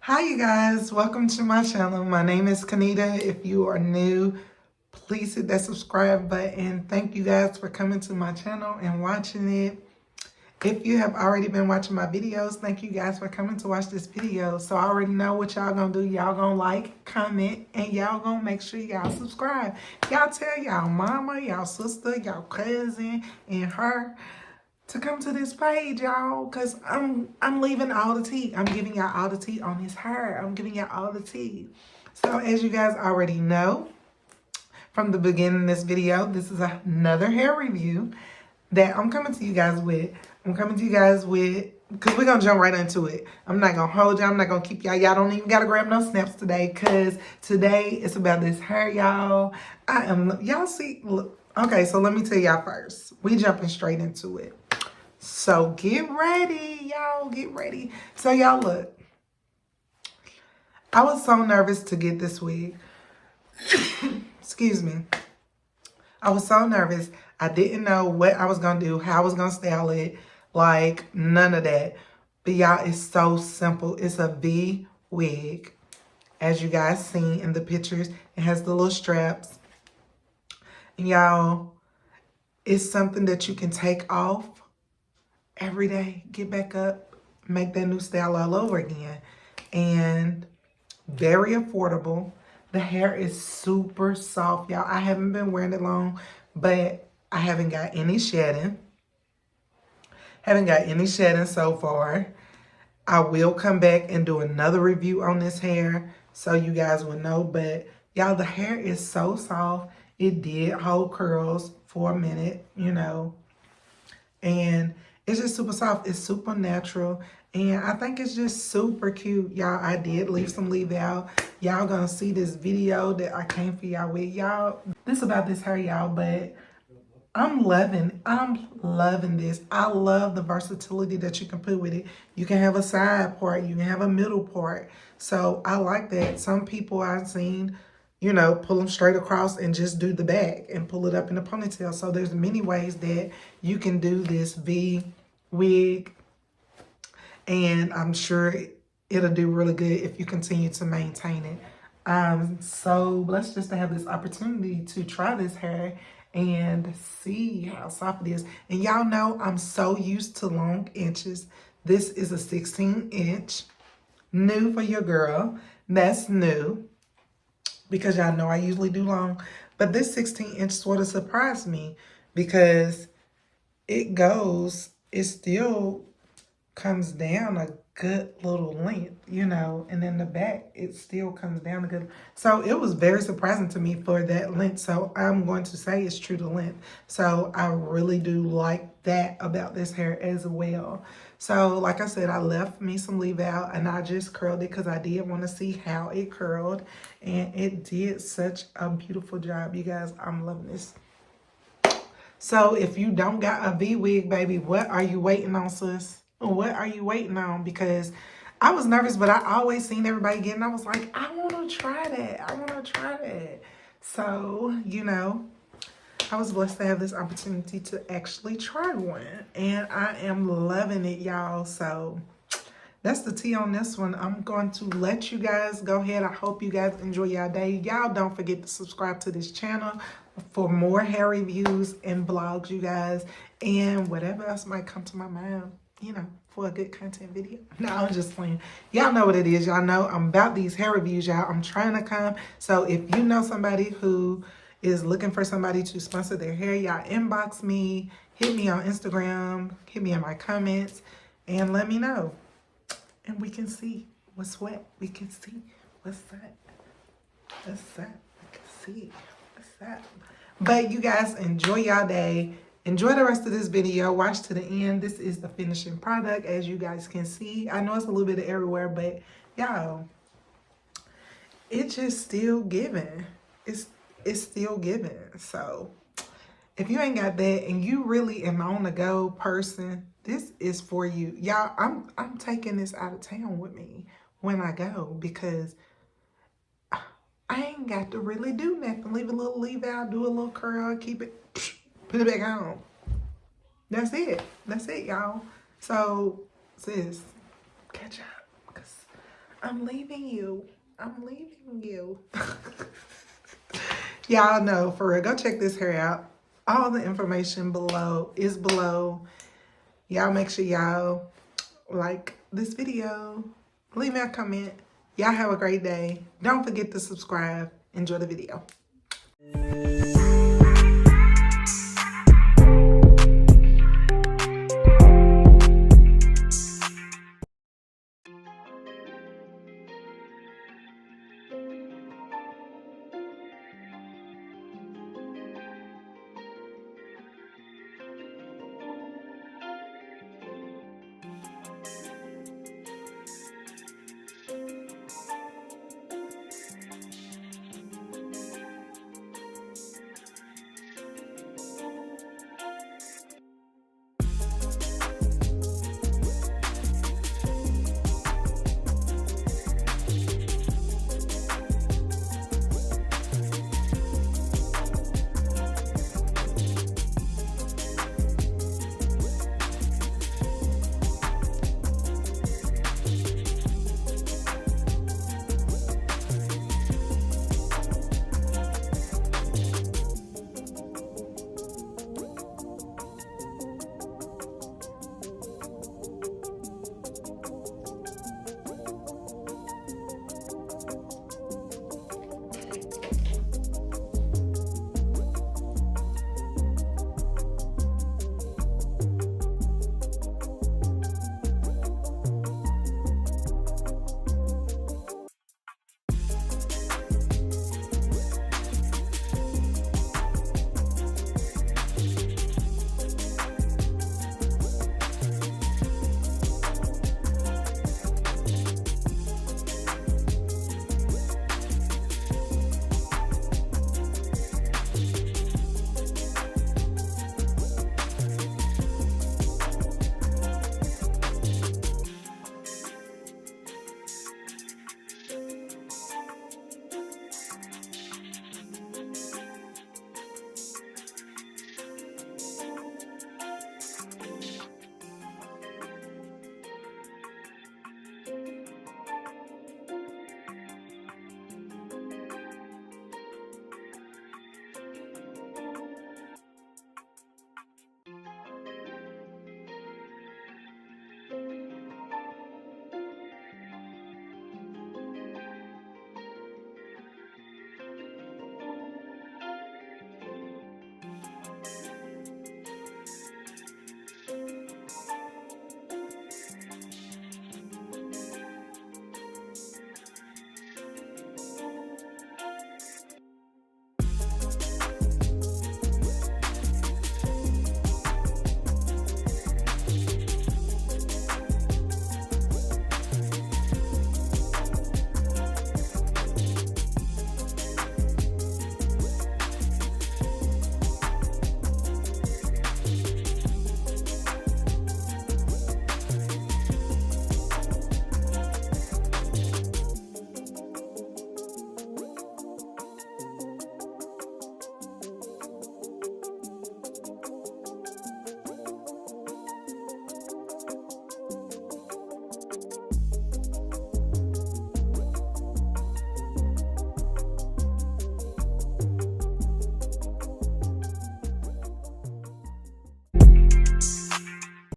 Hi you guys, welcome to my channel. My name is Kanita. If you are new, please hit that subscribe button. Thank you guys for coming to my channel and watching it. If you have already been watching my videos, thank you guys for coming to watch this video. So I already know what y'all gonna do. Y'all gonna like, comment, and y'all gonna make sure y'all subscribe. Y'all tell y'all mama, y'all sister, y'all cousin, and her to come to this page, y'all, because I'm leaving all the tea. I'm giving y'all all the tea on his hair. I'm giving y'all all the tea. So as you guys already know from the beginning of this video, this is another hair review that I'm coming to you guys with. I'm coming to you guys with, because we're going to jump right into it. I'm not going to hold y'all. I'm not going to keep y'all. Y'all don't even got to grab no snaps today, because today it's about this hair, y'all. Y'all see, look. Okay, so let me tell y'all first. We jumping straight into it. So get ready, y'all, get ready. So y'all look, I was so nervous to get this wig. Excuse me. I was so nervous. I didn't know what I was going to do, how I was going to style it, like none of that. But y'all, it's so simple. It's a V wig. As you guys seen in the pictures, it has the little straps. And y'all, it's something that you can take off every day, get back up, make that new style all over again. And very affordable. The hair is super soft, y'all. I haven't been wearing it long, but I haven't got any shedding. Haven't got any shedding so far. I will come back and do another review on this hair so you guys will know. But y'all, the hair is so soft. It did hold curls for a minute, you know. And it's just super soft. It's super natural. And I think it's just super cute. Y'all, I did leave some leave out. Y'all gonna see this video that I came for y'all with. Y'all, this about this hair, y'all, but I'm loving this. I love the versatility that you can put with it. You can have a side part. You can have a middle part. So I like that. Some people I've seen, you know, pull them straight across and just do the back and pull it up in a ponytail. So there's many ways that you can do this V wig. And I'm sure it'll do really good if you continue to maintain it. I'm so blessed just to have this opportunity to try this hair and see how soft it is. And y'all know I'm so used to long inches. This is a 16-inch. New for your girl. That's new, because y'all know I usually do long. But this 16-inch sort of surprised me, because it still comes down a good little length, you know, and in the back it still comes down a good. So it was very surprising to me for that length. So I'm going to say it's true to length. So I really do like that about this hair as well. So like I said, I left me some leave out and I just curled it because I did want to see how it curled, and it did such a beautiful job, you guys. I'm loving this. So if you don't got a V wig, baby, what are you waiting on, sis? What are you waiting on? Because I was nervous, but I always seen everybody getting. I was like, I want to try that. I want to try that. So, you know, I was blessed to have this opportunity to actually try one. And I am loving it, y'all. So that's the tea on this one. I'm going to let you guys go ahead. I hope you guys enjoy your day. Y'all don't forget to subscribe to this channel for more hair reviews and vlogs, you guys. And whatever else might come to my mind, you know, for a good content video. No, I'm just playing. Y'all know what it is. Y'all know I'm about these hair reviews, y'all. I'm trying to come. So if you know somebody who is looking for somebody to sponsor their hair, y'all inbox me, hit me on Instagram, hit me in my comments, and let me know. And we can see what's what. We can see what's that. What's that? We can see what's that. But you guys, enjoy y'all day. Enjoy the rest of this video. Watch to the end. This is the finishing product, as you guys can see. I know it's a little bit of everywhere, but y'all, it's just still giving. It's still giving. So if you ain't got that and you really am on the go person, this is for you. Y'all, I'm taking this out of town with me when I go, because I ain't got to really do nothing. Leave a little leave out, do a little curl, keep it, put it back on. That's it. That's it, y'all. So, sis, catch up, because I'm leaving you. I'm leaving you. Y'all know, for real, go check this hair out. All the information below is below. Y'all make sure y'all like this video. Leave me a comment. Y'all have a great day. Don't forget to subscribe. Enjoy the video.